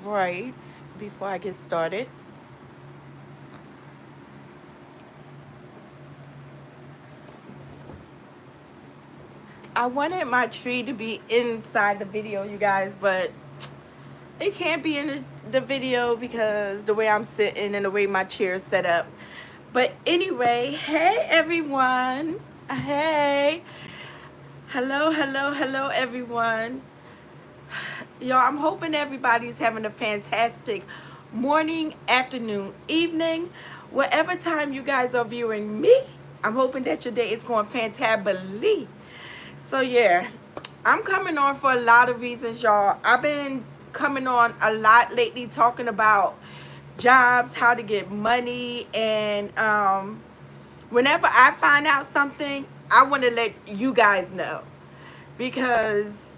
right, before I get started, I wanted my tree to be inside the video, you guys, but it can't be in the video because the way I'm sitting and the way my chair is set up. But anyway, hey everyone. Hey. Hello, hello, hello everyone. Y'all, I'm hoping everybody's having a fantastic morning, afternoon, evening, whatever time you guys are viewing me. I'm hoping that your day is going fantably. So yeah, I'm coming on for a lot of reasons, y'all. I've been coming on a lot lately talking about jobs, how to get money, and whenever I find out something, I want to let you guys know because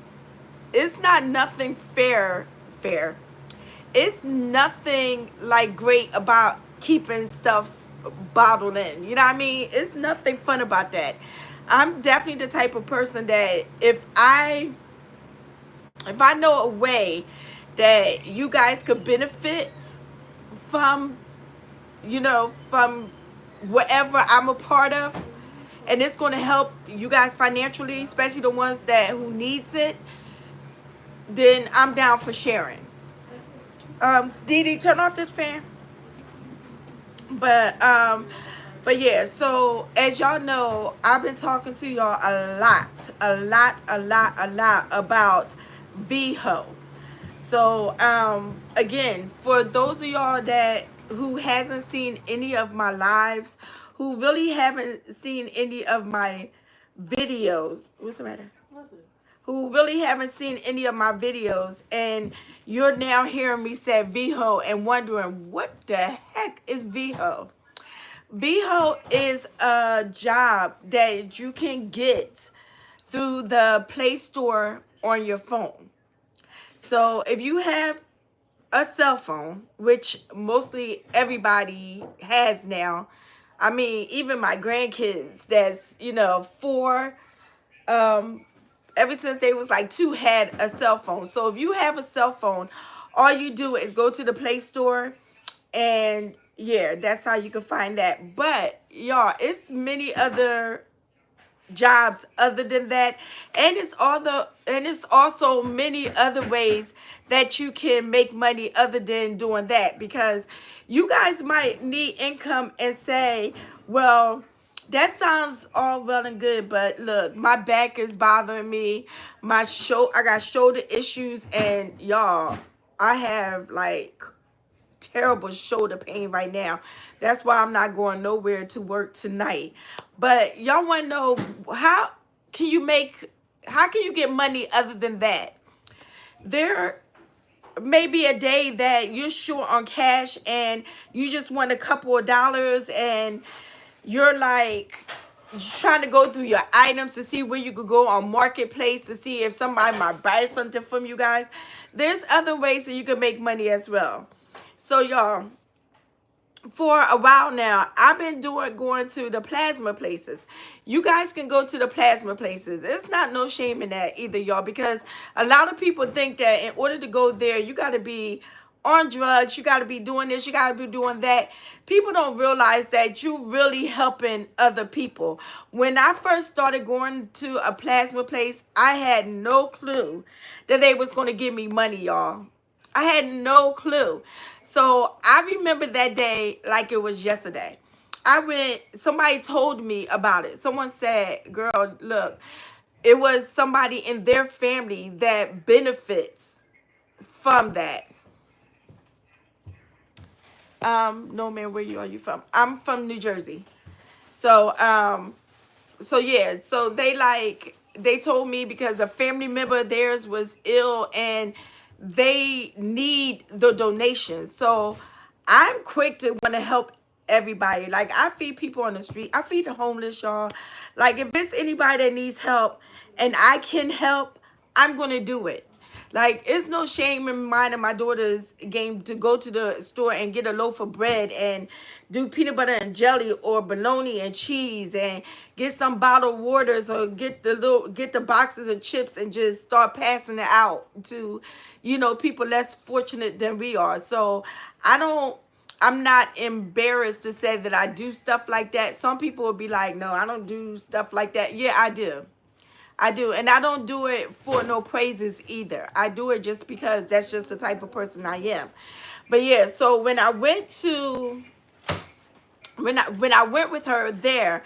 it's not nothing fair. It's nothing like great about keeping stuff bottled in. You know what I mean? It's nothing fun about that. I'm definitely the type of person that if I know a way that you guys could benefit from, from whatever I'm a part of, and it's going to help you guys financially, especially the ones that who needs it, then I'm down for sharing. Dee Dee, turn off this fan. But but yeah, so as y'all know, I've been talking to y'all a lot about VHO. So again, for those of y'all that who hasn't seen any of my lives, who really haven't seen any of my videos, what's the matter? Who really haven't seen any of my videos, and you're now hearing me say VHO and wondering what the heck is VHO. VHO is a job that you can get through the Play Store on your phone. So if you have a cell phone, which mostly everybody has now, I mean, even my grandkids that's, 4, um, ever since they was like 2 had a cell phone. So if you have a cell phone, all you do is go to the Play Store, and yeah, that's how you can find that. But y'all, it's many other jobs other than that, and it's also many other ways that you can make money other than doing that, because you guys might need income and say, well, that sounds all well and good, but look, my back is bothering me, I got shoulder issues, and y'all, I have like terrible shoulder pain right now. That's why I'm not going nowhere to work tonight. But y'all want to know, can you make how can you get money other than that? There may be a day that you're short on cash and you just want a couple of dollars, and you're like trying to go through your items to see where you could go on Marketplace to see if somebody might buy something from you guys. There's other ways that you can make money as well. So y'all, for a while now, I've been going to the plasma places. You guys can go to the plasma places. It's not no shame in that either, y'all, because a lot of people think that in order to go there, you got to be on drugs, you got to be doing this, you got to be doing that. People don't realize that you really helping other people. When I first started going to a plasma place, I had no clue that they was going to give me money, y'all. I had no clue. So I remember that day like it was yesterday. Somebody told me about it. Someone said, girl, look, it was somebody in their family that benefits from that. No, man, where are you from? I'm from New Jersey. So yeah, so they told me because a family member of theirs was ill and they need the donations. So I'm quick to want to help everybody. Like, I feed people on the street, I feed the homeless, y'all. Like, if it's anybody that needs help and I can help, I'm gonna do it. Like, it's no shame in mine and my daughter's game to go to the store and get a loaf of bread and do peanut butter and jelly or bologna and cheese and get some bottled waters or get the boxes of chips and just start passing it out to, people less fortunate than we are. So I'm not embarrassed to say that I do stuff like that. Some people will be like, no, I don't do stuff like that. Yeah, I do. I do. And I don't do it for no praises either. I do it just because that's just the type of person I am. But yeah, so when I went with her there,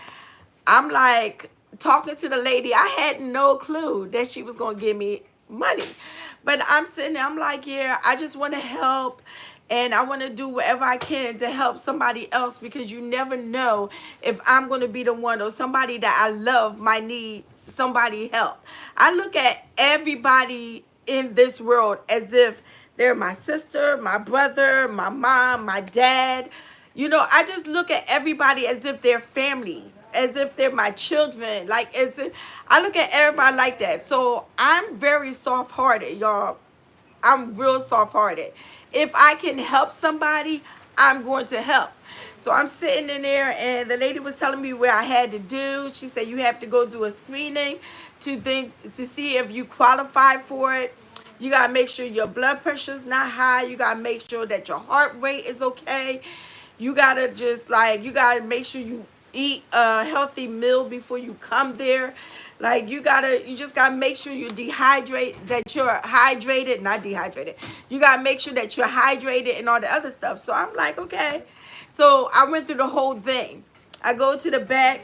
I'm like talking to the lady. I had no clue that she was going to give me money. But I'm sitting there, I'm like, yeah, I just want to help. And I want to do whatever I can to help somebody else, because you never know if I'm going to be the one or somebody that I love might need somebody help. I look at everybody in this world as if they're my sister, my brother, my mom, my dad. I just look at everybody as if they're family, as if they're my children, like as if I look at everybody like that. So I'm very soft-hearted, y'all. I'm real soft-hearted. If I can help somebody, I'm going to help. So I'm sitting in there, and the lady was telling me where I had to do. She said you have to go through a screening to see if you qualify for it. You got to make sure your blood pressure is not high. You got to make sure that your heart rate is okay. You got to make sure you eat a healthy meal before you come there. Like, you just gotta make sure you're hydrated, not dehydrated. You gotta make sure that you're hydrated and all the other stuff. So I'm like, okay. So I went through the whole thing. I go to the back.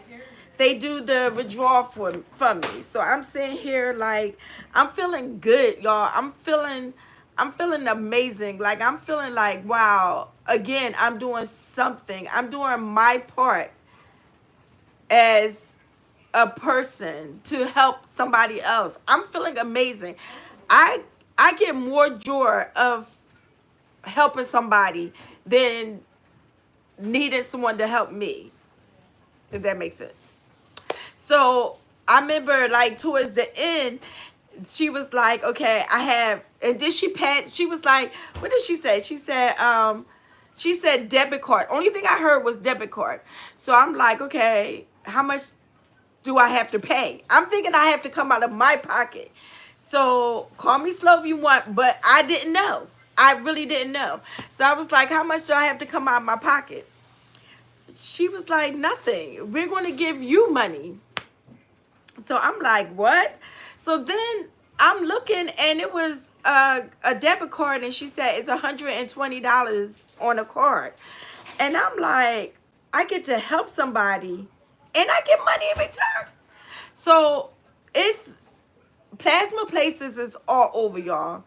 They do the withdrawal for me. So I'm sitting here like, I'm feeling good, y'all. I'm feeling amazing. Like, I'm feeling like, wow, again, I'm doing something. I'm doing my part as a person to help somebody else. I'm feeling amazing. I get more joy of helping somebody than needing someone to help me, if that makes sense. So I remember, like, towards the end, she was like, okay, and then she was like, what did she say? She said debit card. Only thing I heard was debit card. So I'm like, okay, how much do I have to pay? I'm thinking I have to come out of my pocket. So call me slow if you want, but I didn't know. I really didn't know. So I was like, how much do I have to come out of my pocket? She was like, nothing. We're going to give you money. So I'm like, what? So then I'm looking, and it was a debit card, and she said it's $120 on a card. And I'm like, I get to help somebody, and I get money in return. So it's Plasma Places is all over, y'all.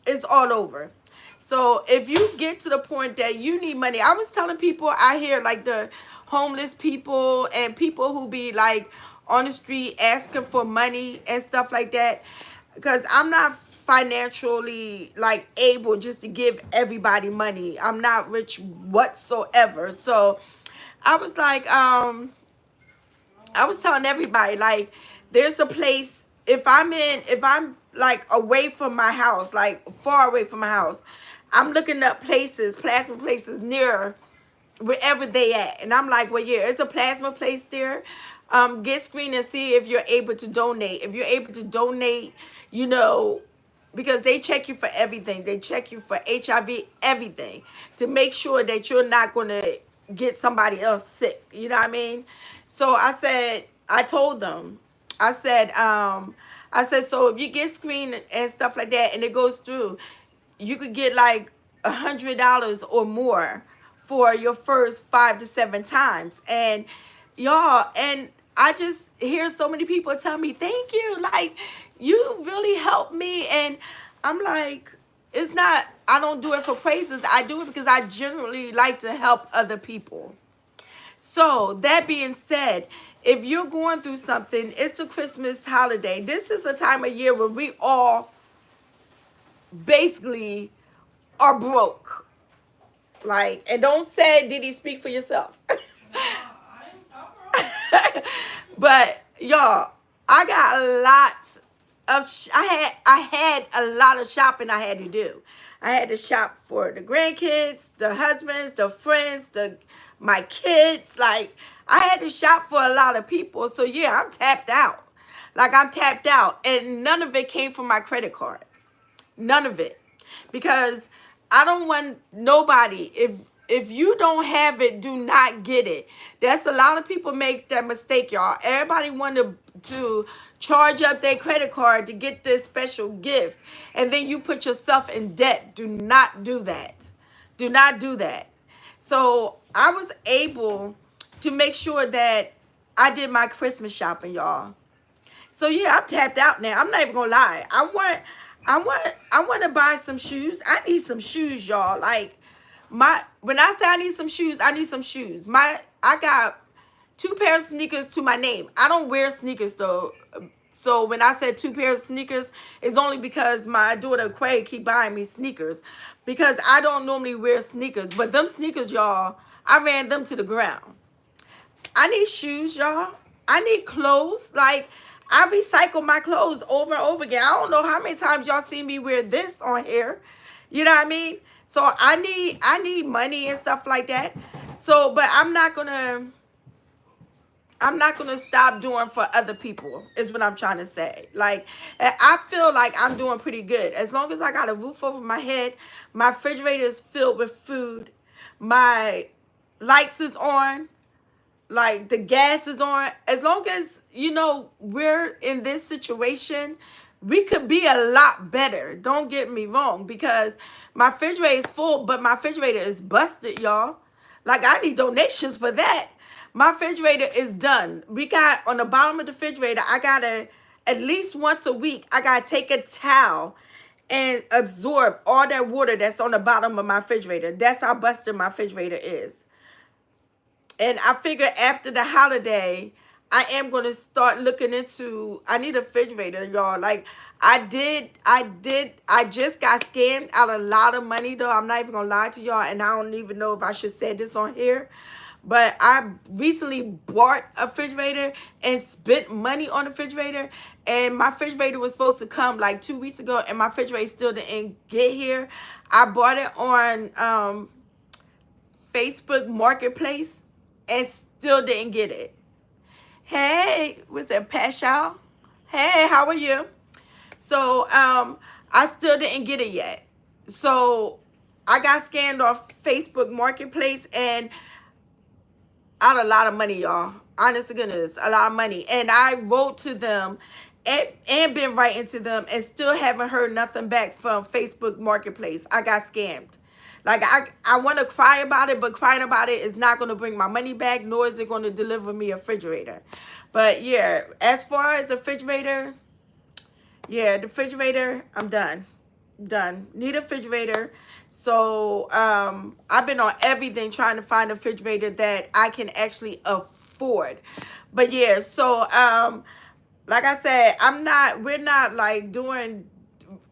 It's all over. So if you get to the point that you need money, I was telling people out here, like the homeless people and people who be like on the street asking for money and stuff like that, because I'm not financially like able just to give everybody money. I'm not rich whatsoever. So I was like, I was telling everybody, like, there's a place, if I'm like away from my house, like far away from my house, I'm looking up places, plasma places near wherever they at. And I'm like, well, yeah, it's a plasma place there. Get screened and see if you're able to donate. If you're able to donate, because they check you for everything. They check you for HIV, everything, to make sure that you're not going to get somebody else sick. You know what I mean? So I told them, I said, so if you get screened and stuff like that and it goes through, you could get like $100 or more for your first 5 to 7 times. And y'all, and I just hear so many people tell me, thank you, like, you really helped me. And I'm like, it's not, I don't do it for praises. I do it because I generally like to help other people. So that being said, if you're going through something, it's the Christmas holiday. This is a time of year where we all basically are broke. Like, and don't say, did he speak for yourself? But y'all, I got a lot I had a lot of shopping I had to do. I had to shop for the grandkids, the husbands, the friends, my kids. Like, I had to shop for a lot of people. So yeah, I'm tapped out. Like, I'm tapped out, and none of it came from my credit card. None of it. Because I don't want nobody, if you don't have it, do not get it. That's a lot of people make that mistake, y'all. Everybody want to charge up their credit card to get this special gift, and then you put yourself in debt. Do not do that. Do not do that. So I was able to make sure that I did my Christmas shopping, y'all. So yeah, I'm tapped out now. I'm not even gonna lie. I want to buy some shoes. I need some shoes, y'all. Like, when I say I need some shoes, I need some shoes. I got 2 pairs of sneakers to my name. I don't wear sneakers though. So when I said 2 pairs of sneakers, it's only because my daughter Quay keep buying me sneakers, because I don't normally wear sneakers. But them sneakers, y'all, I ran them to the ground. I need shoes, y'all. I need clothes. Like, I recycle my clothes over and over again. I don't know how many times y'all see me wear this on here. You know what I mean? So I need money and stuff like that. So, but I'm not gonna stop doing for other people, is what I'm trying to say. Like, I feel like I'm doing pretty good. As long as I got a roof over my head, my refrigerator is filled with food, my lights is on, like the gas is on. As long as, we're in this situation, we could be a lot better. Don't get me wrong, because my refrigerator is full, but my refrigerator is busted, y'all. Like, I need donations for that. My refrigerator is done. We got on the bottom of the refrigerator, I gotta, at least once a week, I gotta take a towel and absorb all that water that's on the bottom of my refrigerator. That's how busted my refrigerator is. And I figure after the holiday, I am going to start looking into, I need a refrigerator, y'all. Like, I just got scammed out a lot of money, though. I'm not even going to lie to y'all. And I don't even know if I should say this on here. But I recently bought a refrigerator and spent money on the refrigerator. And my refrigerator was supposed to come like 2 weeks ago, and my refrigerator still didn't get here. I bought it on Facebook Marketplace and still didn't get it. Hey, what's that, Pascal? Hey, how are you? So I still didn't get it yet. So I got scammed off Facebook Marketplace, and out a lot of money, y'all. Honest to goodness, a lot of money. And I wrote to them and been writing to them, and still haven't heard nothing back from Facebook Marketplace. I got scammed. Like, I want to cry about it, but crying about it is not going to bring my money back, nor is it going to deliver me a refrigerator. But yeah, as far as the refrigerator, yeah, the refrigerator, I'm done. Done. Need a refrigerator. So I've been on everything trying to find a refrigerator that I can actually afford. But yeah, so like I said, we're not like doing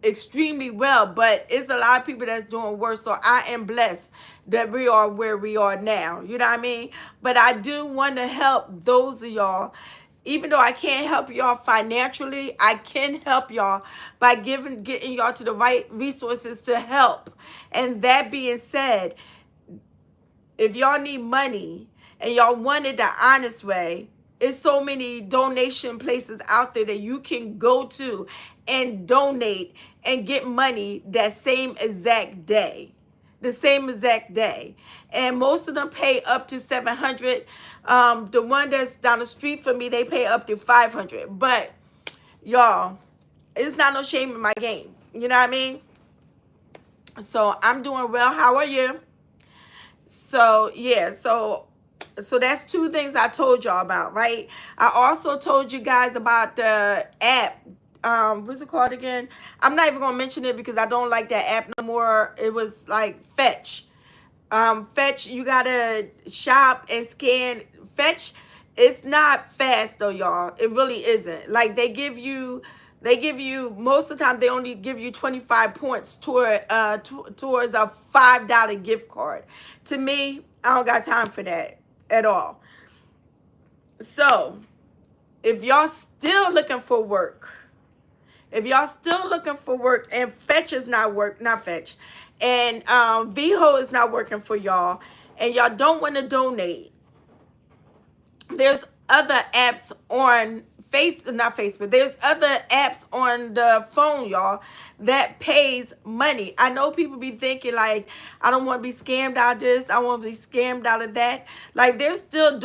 extremely well, but it's a lot of people that's doing worse. So I am blessed that we are where we are now. You know what I mean? But I do want to help those of y'all. Even though I can't help y'all financially, I can help y'all by getting y'all to the right resources to help. And that being said, if y'all need money and y'all want it the honest way, it's so many donation places out there that you can go to and donate and get money that same exact day. The same exact day. And most of them pay up to $700. The one that's down the street from me, they pay up to $500. But y'all, it's not no shame in my game. You know what I mean? So I'm doing well. How are you? So yeah, so that's 2 things I told y'all about, right? I also told you guys about the app. What's it called again? I'm not even gonna mention it because I don't like that app no more. It was like Fetch. Fetch, you gotta shop and scan. Fetch, it's not fast though, y'all. It really isn't. Like, they give you most of the time, they only give you 25 points towards a $5 gift card. To me, I don't got time for that at all. So if y'all still looking for work, If y'all still looking for work and Fetch is not Fetch, and VHO is not working for y'all, and y'all don't want to donate, there's other apps on not Facebook. There's other apps on the phone, y'all, that pays money. I know people be thinking like, I don't want to be scammed out of this. I want to be scammed out of that. Like there's still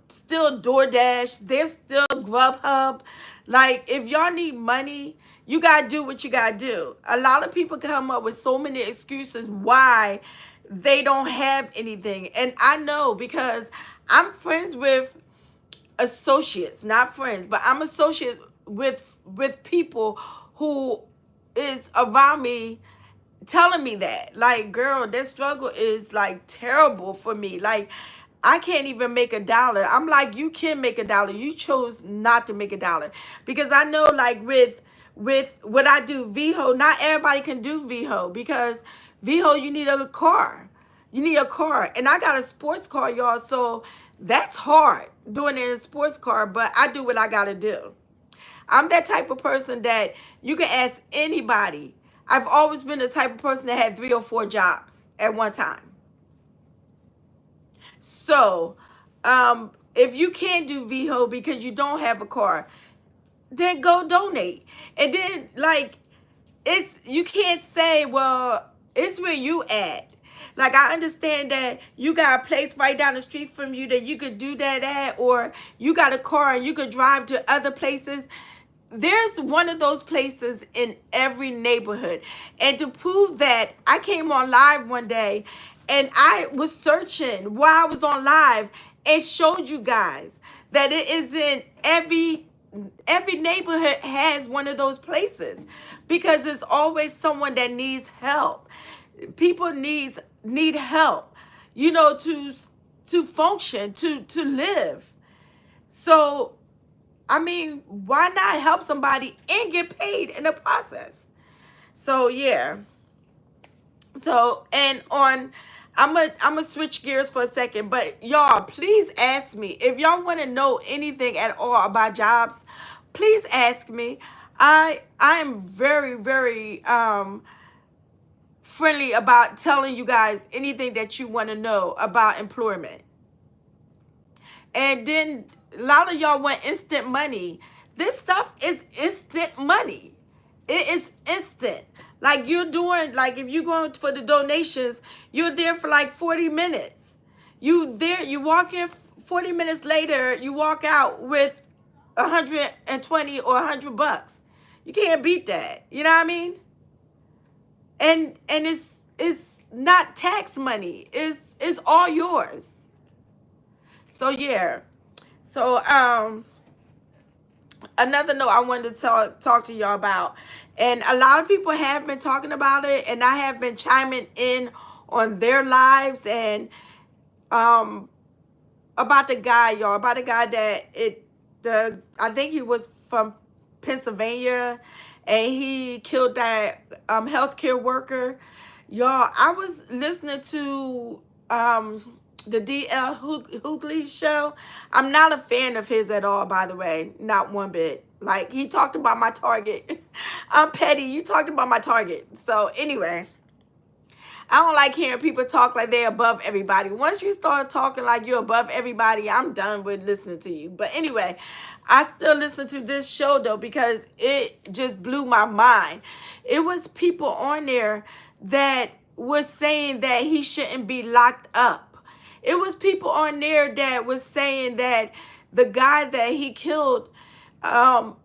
still DoorDash. There's still Grubhub. Like if y'all need money, you gotta do what you gotta do. A lot of people come up with so many excuses why they don't have anything, and I know because I'm friends with associates, not friends, but I'm associates with people who is around me telling me that, like, girl, that struggle is like terrible for me. Like, I can't even make $1. I'm like, you can make $1. You chose not to make $1 because I know, like, with what I do, VHO, not everybody can do VHO because VHO, you need a car. You need a car, and I got a sports car, y'all. So that's hard doing it in a sports car, but I do what I gotta do. I'm that type of person that you can ask anybody. I've always been the type of person that had 3 or 4 jobs at one time. So, if you can't do VHO because you don't have a car, then go donate. And then, like, you can't say, well, it's where you at. Like, I understand that you got a place right down the street from you that you could do that at, or you got a car and you could drive to other places. There's one of those places in every neighborhood. And to prove that, I came on live one day and I was searching while I was on live and showed you guys that it isn't every neighborhood has one of those places, because there's always someone that needs help. People need help, you know, to function, to live. So, I mean, why not help somebody and get paid in the process? So, yeah. So, and I'm gonna switch gears for a second, but y'all, please ask me if y'all want to know anything at all about jobs. Please ask me. I am very, very friendly about telling you guys anything that you want to know about employment. And then a lot of y'all want instant money. This stuff is instant money. It is instant. Like, you're doing, like, if you're going for the donations, you're there for like 40 minutes. You walk in 40 minutes later, you walk out with 120 or $100. You can't beat that. You know what I mean? And it's not tax money. It's all yours. So yeah. So another note I wanted to talk to y'all about, and a lot of people have been talking about it, and I have been chiming in on their lives, and about the guy, y'all, about the guy that I think he was from Pennsylvania, and he killed that healthcare worker. Y'all, I was listening to the D.L. Hughley show. I'm not a fan of his at all, by the way. Not one bit. Like, he talked about my target. I'm petty. You talked about my target. So, anyway, I don't like hearing people talk like they're above everybody. Once you start talking like you're above everybody, I'm done with listening to you. But anyway, I still listen to this show, though, because it just blew my mind. It was people on there that was saying that he shouldn't be locked up. It was people on there that was saying that the guy that he killed,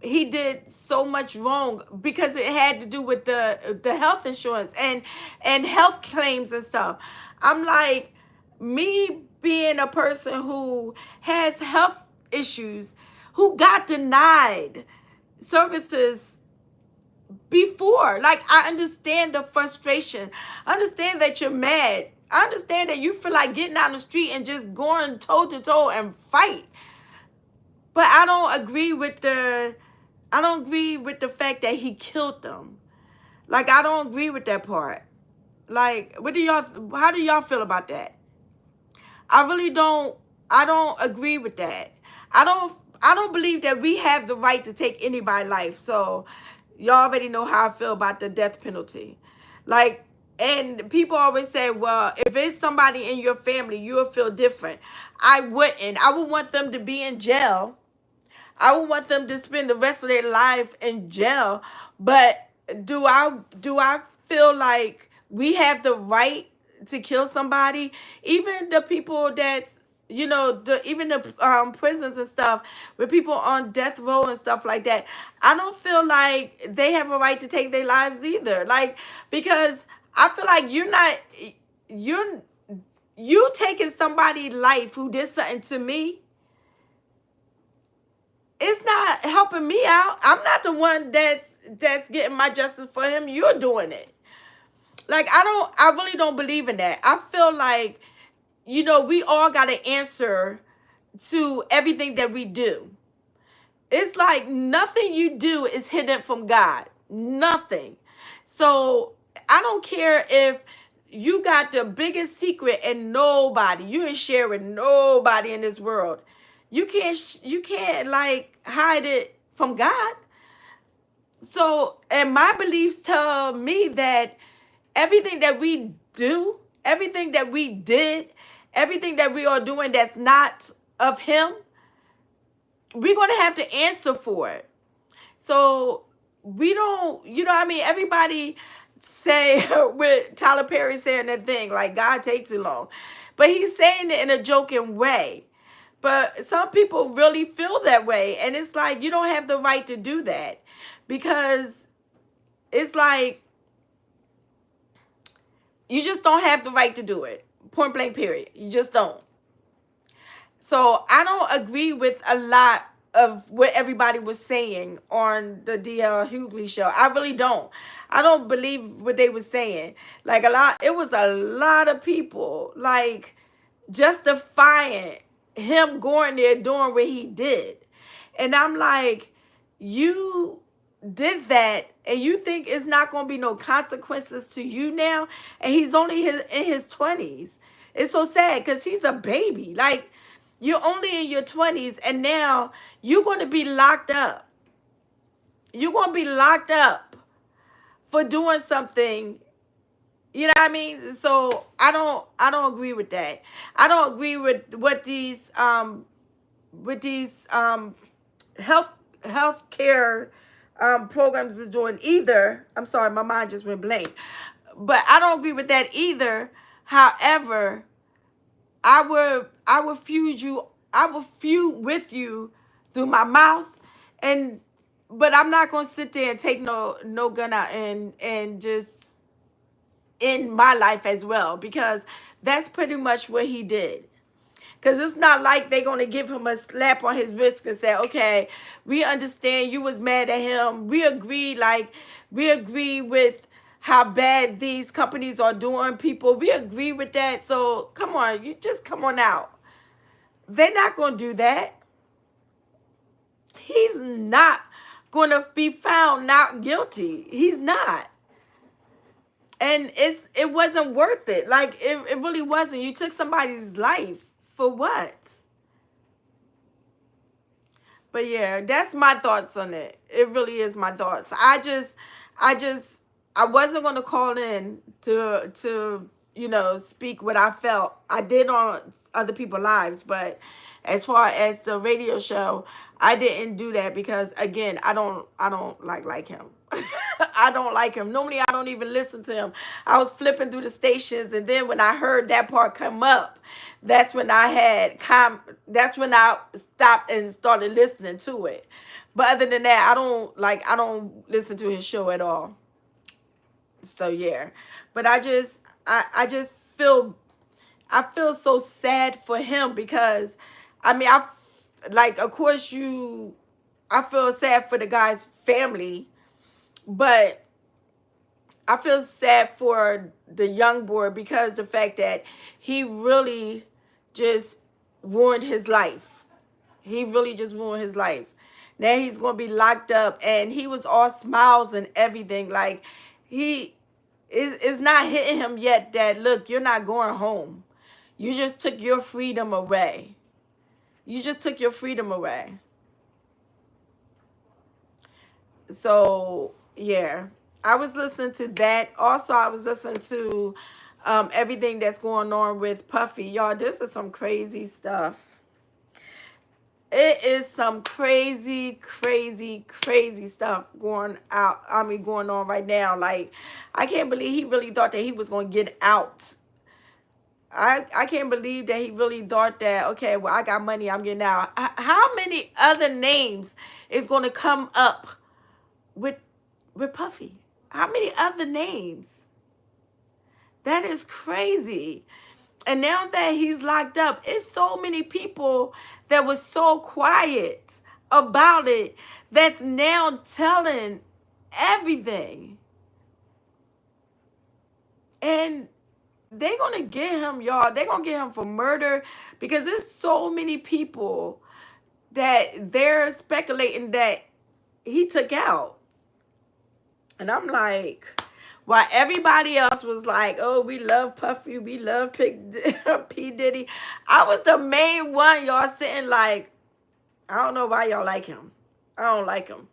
he did so much wrong because it had to do with the health insurance and health claims and stuff. I'm like, me being a person who has health issues, who got denied services before. Like, I understand the frustration. I understand that you're mad. I understand that you feel like getting out on the street and just going toe to toe and fight. But I don't agree with the fact that he killed them. Like, I don't agree with that part. Like, how do y'all feel about that? I don't agree with that. I I don't believe that we have the right to take anybody's life. So y'all already know how I feel about the death penalty. Like, and people always say, well, if it's somebody in your family, you'll feel different. I wouldn't. I would want them to be in jail. I would want them to spend the rest of their life in jail. But do I feel like we have the right to kill somebody? Even the people that, even the prisons and stuff with people on death row and stuff like that, I don't feel like they have a right to take their lives either. Like, because I feel like you're you taking somebody's life who did something to me. It's not helping me out. I'm not the one that's getting my justice for him. You're doing it. Like, I really don't believe in that. I feel like, we all got to answer to everything that we do. It's like nothing you do is hidden from God. Nothing. So I don't care if you got the biggest secret and you ain't sharing nobody in this world. You can't like hide it from God. So, and my beliefs tell me that everything that we do, everything that we did, everything that we are doing that's not of him, we're going to have to answer for it. So we don't, what I mean? Everybody say with Tyler Perry saying that thing, like, God takes too long. But he's saying it in a joking way. But some people really feel that way. And it's like, you don't have the right to do that. Because it's like, you just don't have the right to do it. Point blank, period. You just don't. So I don't agree with a lot of what everybody was saying on the DL Hughley show. I really don't. I don't believe what they were saying. Like, it was a lot of people like justifying him going there doing what he did. And I'm like, you did that and you think it's not going to be no consequences to you now? And he's only in his 20s. It's so sad because he's a baby. Like, you're only in your 20s and now you're going to be locked up. You're going to be locked up for doing something. You know what I mean? So I don't agree with that. I don't agree with what these healthcare programs is doing either. I'm sorry, my mind just went blank. But I don't agree with that either. However, I would feud with you through my mouth, but I'm not gonna sit there and take no gun out and just end my life as well, because that's pretty much what he did. Because it's not like they're going to give him a slap on his wrist and say, okay, we understand you was mad at him. We agree with how bad these companies are doing people. We agree with that. So come on, you just come on out. They're not going to do that. He's not going to be found not guilty. He's not. And it wasn't worth it. Like, it really wasn't. You took somebody's life. For what? But yeah, that's my thoughts on it. It really is my thoughts. I wasn't going to call in to speak what I felt. I did on other people's lives, but as far as the radio show, I didn't do that because, again, I don't like him. I don't like him. Normally, I don't even listen to him. I was flipping through the stations, and then when I heard that part come up, that's when I stopped and started listening to it. But other than that, I don't listen to his show at all. So yeah, but I just feel so sad for him because, I mean, of course I feel sad for the guy's family. But I feel sad for the young boy because the fact that he really just ruined his life. He really just ruined his life. Now he's going to be locked up, and he was all smiles and everything. Like, it's not hitting him yet that, look, you're not going home. You just took your freedom away. You just took your freedom away. So yeah, I was listening to that. Also, I was listening to everything that's going on with Puffy. Y'all, this is some crazy stuff. It is some crazy, crazy, crazy stuff going out. I mean, going on right now. Like, I can't believe he really thought that he was going to get out. I can't believe that he really thought that, okay, well, I got money, I'm getting out. How many other names is going to come up with Puffy? How many other names? That is crazy. And now that he's locked up, it's so many people that was so quiet about it that's now telling everything. And they're going to get him, y'all. They're going to get him for murder because there's so many people that they're speculating that he took out. And I'm like, while everybody else was like, oh, we love Puffy, we love P. Diddy, I was the main one, y'all, sitting like, I don't know why y'all like him. I don't like him.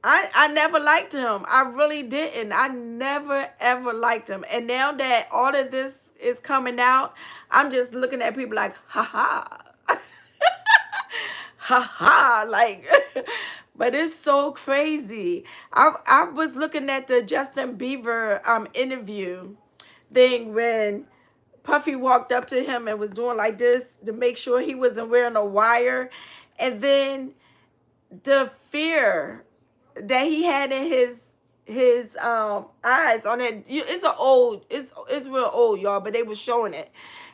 I never liked him. I really didn't. I never, ever liked him. And now that all of this is coming out, I'm just looking at people like, ha ha. Ha ha. Like, but it's so crazy. I was looking at the Justin Bieber interview thing when Puffy walked up to him and was doing like this to make sure he wasn't wearing a wire. And then the fear that he had in his eyes on it. It's real old, y'all, but they was showing it.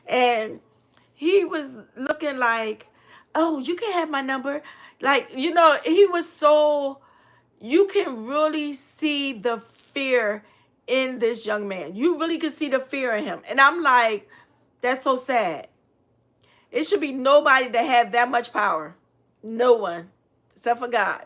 And he was looking like, oh, you can have my number. Like, he was so, you can really see the fear in this young man. You really could see the fear in him. And I'm like, that's so sad. It should be nobody that have that much power. No one, except for God.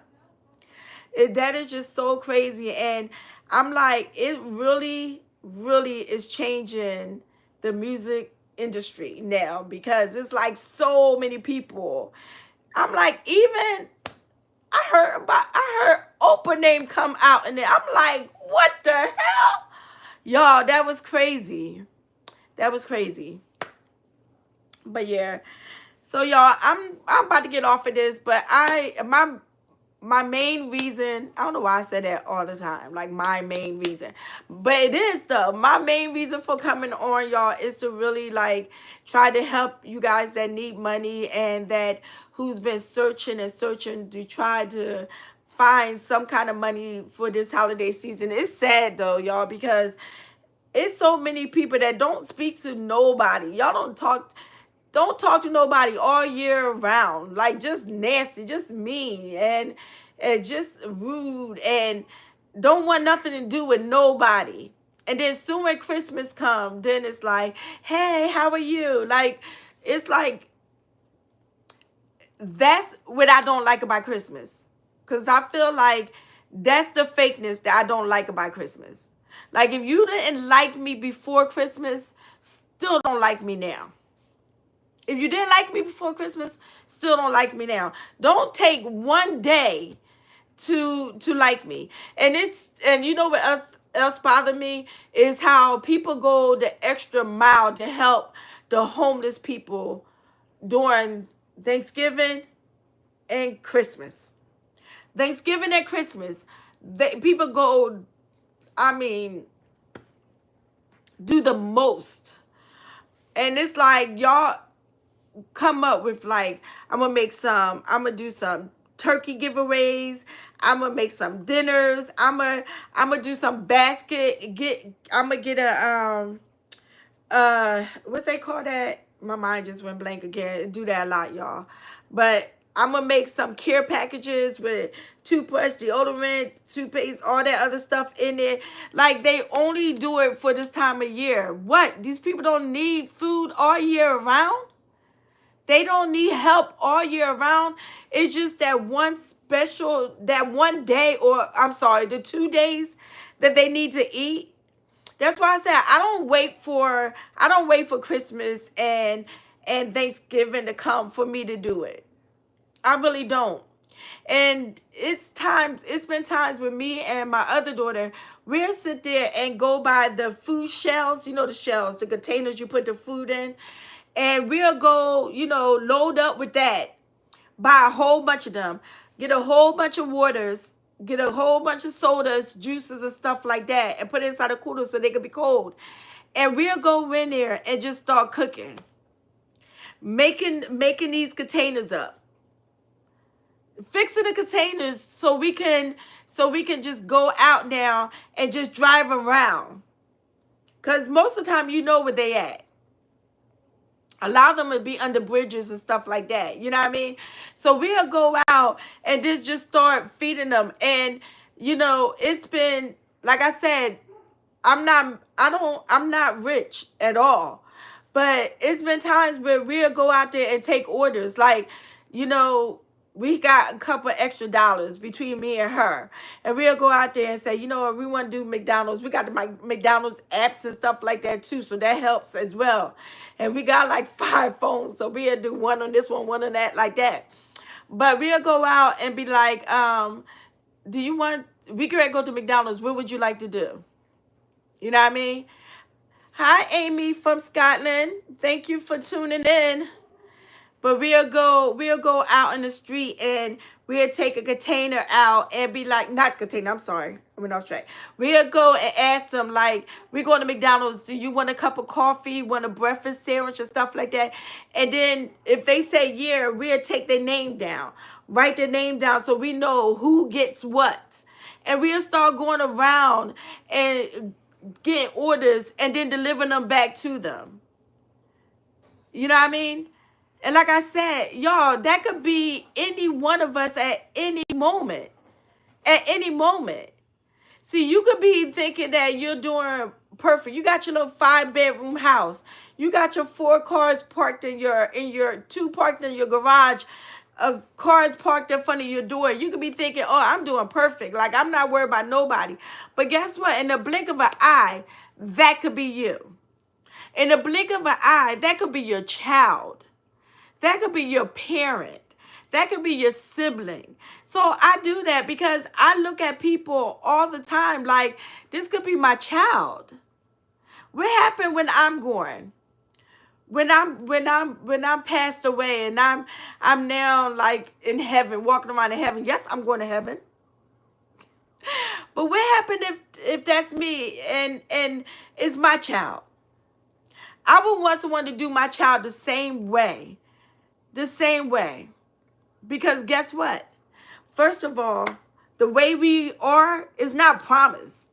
That is just so crazy. And I'm like, it really, really is changing the music industry now because it's like so many people. I'm like, even I heard Oprah name come out and I'm like, what the hell? Y'all, that was crazy. That was crazy. But yeah. So y'all, I'm about to get off of this, but my main reason, I don't know why I said that all the time, like my main reason, but it is though. My main reason for coming on, y'all, is to really like try to help you guys that need money and that who's been searching and searching to try to find some kind of money for this holiday season. It's sad though, y'all, because it's so many people that don't speak to nobody. Y'all don't talk to nobody all year round. Like, just nasty, just mean, and just rude, and don't want nothing to do with nobody. And then soon when Christmas comes, then it's like, hey, how are you? Like, it's like, that's what I don't like about Christmas. Because I feel like that's the fakeness that I don't like about Christmas. Like, if you didn't like me before Christmas, still don't like me now. If you didn't like me before Christmas, still don't like me now. Don't take one day to like me. And you know what else bothered me is how people go the extra mile to help the homeless people during Thanksgiving and Christmas. Thanksgiving and Christmas, people go, I mean, do the most. And it's like, y'all come up with like, I'm gonna do some turkey giveaways, I'm gonna make some dinners, I'm gonna do some I'm gonna get a what's they call that? My mind just went blank again. Do that a lot, y'all. But I'm gonna make some care packages with toothbrush, deodorant, toothpaste, all that other stuff in there. Like, they only do it for this time of year. What? These people don't need food all year round? They don't need help all year round. It's just that one day, or I'm sorry, the 2 days that they need to eat. That's why I said I don't wait for Christmas and Thanksgiving to come for me to do it. I really don't. And it's been times with me and my other daughter, we'll sit there and go by the food shells, the shells, the containers you put the food in, and we'll go, load up with that, buy a whole bunch of them, get a whole bunch of waters, get a whole bunch of sodas, juices, and stuff like that, and put it inside a cooler so they can be cold. And we'll go in there and just start cooking, making these containers up, fixing the containers so we can just go out now and just drive around. Because most of the time, where they at. Allow them to be under bridges and stuff like that. You know what I mean? So we'll go out and just start feeding them. And, it's been, like I said, I'm not rich at all. But it's been times where we'll go out there and take orders. Like, we got a couple extra dollars between me and her. And we'll go out there and say, we want to do McDonald's. We got the McDonald's apps and stuff like that too. So that helps as well. And we got like 5 phones. So we'll do one on this one on that, like that. But we'll go out and be like, we could go to McDonald's. What would you like to do? You know what I mean? Hi, Amy from Scotland. Thank you for tuning in. But we'll go out in the street and we'll take a container out and be like, not container, I'm sorry, I went off track. We'll go and ask them, like, we're going to McDonald's, do you want a cup of coffee, want a breakfast sandwich and stuff like that? And then if they say yeah, we'll take their name down, write their name down so we know who gets what. And we'll start going around and getting orders and then delivering them back to them. You know what I mean? And like I said, y'all, that could be any one of us at any moment. At any moment. See, you could be thinking that you're doing perfect. You got your little 5-bedroom house. You got your 4 cars parked in your 2 parked in your garage. Cars parked in front of your door. You could be thinking, oh, I'm doing perfect. Like, I'm not worried about nobody. But guess what? In the blink of an eye, that could be you. In the blink of an eye, that could be your child. That could be your parent. That could be your sibling. So I do that because I look at people all the time like, this could be my child. What happened when I'm gone? When I'm passed away and I'm now like in heaven, walking around in heaven. Yes, I'm going to heaven. But what happened if that's me and it's my child? I would want someone to do my child the same way. The same way. Because guess what? First of all, the way we are is not promised.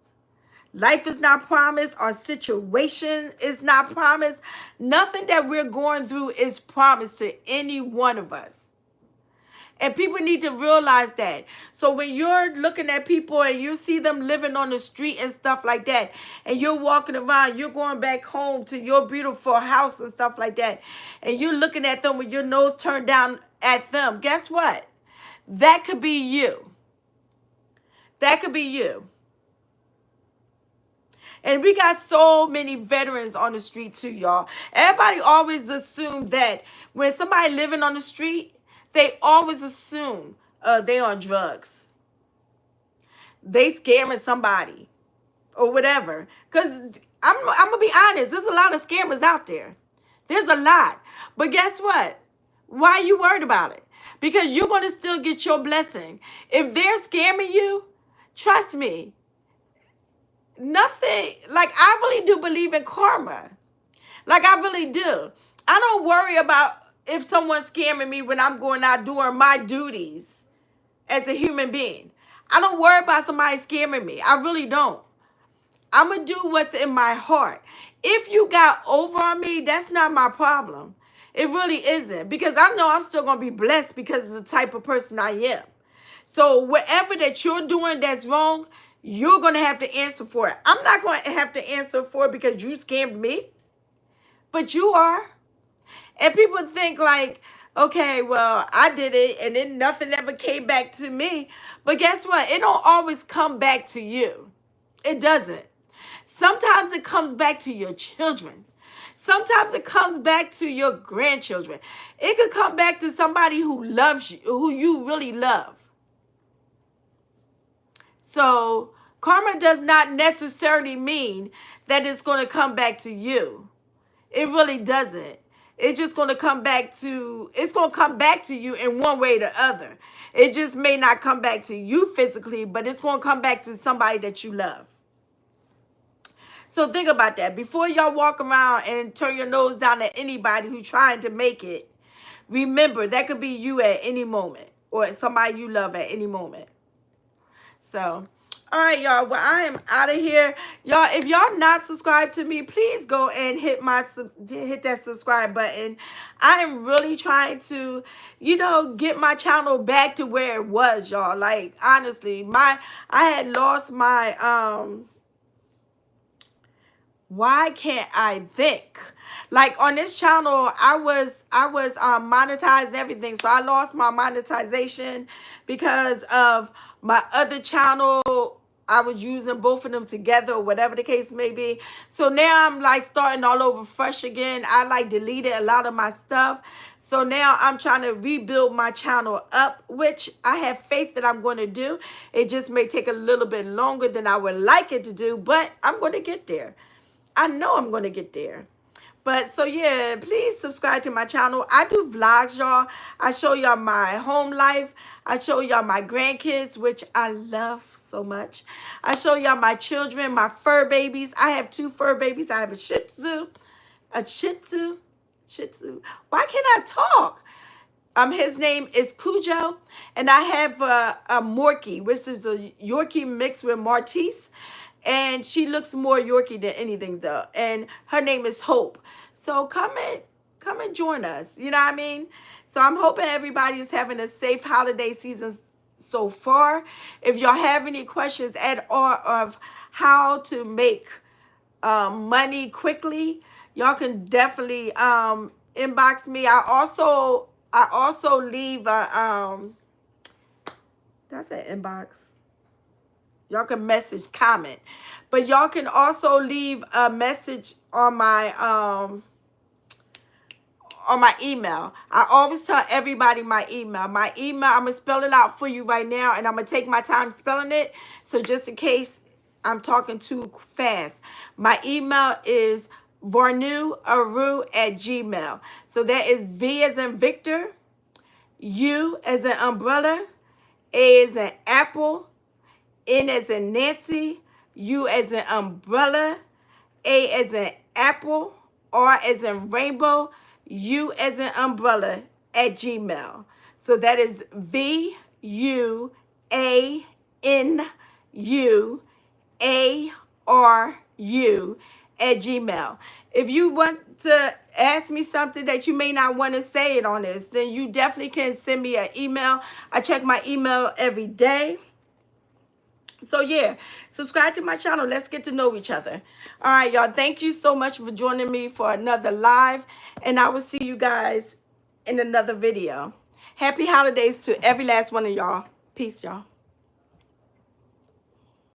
Life is not promised. Our situation is not promised. Nothing that we're going through is promised to any one of us. And people need to realize that. So when you're looking at people and you see them living on the street and stuff like that, and you're walking around, you're going back home to your beautiful house and stuff like that, and you're looking at them with your nose turned down at them, guess what? That could be you. That could be you. And we got so many veterans on the street too, y'all. Everybody always assume that when somebody living on the street, they always assume they on drugs. They scamming somebody or whatever. Because I'm going to be honest, there's a lot of scammers out there. There's a lot. But guess what? Why are you worried about it? Because you're going to still get your blessing. If they're scamming you, trust me, nothing, like I really do believe in karma. Like I really do. I don't worry about if someone's scamming me when I'm going out doing my duties as a human being. I don't worry about somebody scamming me. I really don't. I'm going to do what's in my heart. If you got over on me, that's not my problem. It really isn't. Because I know I'm still going to be blessed because of the type of person I am. So whatever that you're doing that's wrong, you're going to have to answer for it. I'm not going to have to answer for it because you scammed me. But you are. And people think like, okay, well, I did it and then nothing ever came back to me. But guess what? It don't always come back to you. It doesn't. Sometimes it comes back to your children. Sometimes it comes back to your grandchildren. It could come back to somebody who loves you, who you really love. So karma does not necessarily mean that it's going to come back to you. It really doesn't. It's just going to come back to, it's going to come back to you in one way or the other. It just may not come back to you physically, but it's going to come back to somebody that you love. So think about that. Before y'all walk around and turn your nose down at anybody who's trying to make it, remember that could be you at any moment or somebody you love at any moment. So, all right, y'all. Well, I am out of here. Y'all, if y'all not subscribed to me, please go and hit that subscribe button. I am really trying to, you know, get my channel back to where it was, y'all. Like, honestly, I had lost my, why can't I think? Like on this channel, I was monetized and everything. So I lost my monetization because of my other channel. I was using both of them together or whatever the case may be. So now I'm like starting all over fresh again. I like deleted a lot of my stuff. So now I'm trying to rebuild my channel up, which I have faith that I'm going to do. It just may take a little bit longer than I would like it to do, but I'm going to get there. I know I'm going to get there. But so yeah, please subscribe to my channel. I do vlogs, y'all. I show y'all my home life. I show y'all my grandkids, which I love so much. I show y'all my children, my fur babies. I have 2 fur babies. I have a Shih Tzu, a Shih Tzu. Why can't I talk? His name is Cujo, and I have a Morkie, which is a Yorkie mixed with Maltese. And she looks more Yorkie than anything, though. And her name is Hope. So come and join us. You know what I mean? So I'm hoping everybody is having a safe holiday season so far. If y'all have any questions at all of how to make money quickly, y'all can definitely inbox me. I also leave a that's an inbox. Y'all can message, comment. But y'all can also leave a message on my email. I always tell everybody my email. My email, I'm going to spell it out for you right now, and I'm going to take my time spelling it. So just in case I'm talking too fast. My email is varnuaru@gmail.com. So that is V as in Victor, U as in umbrella, A as in apple, N as in Nancy, U as in umbrella, A as in apple, R as in rainbow, U as in umbrella @gmail. So that is VUANUARU @gmail. If you want to ask me something that you may not want to say it on this, then you definitely can send me an email. I check my email every day. So yeah, subscribe to my channel. Let's get to know each other. All right, y'all. Thank you so much for joining me for another live. And I will see you guys in another video. Happy holidays to every last one of y'all. Peace, y'all.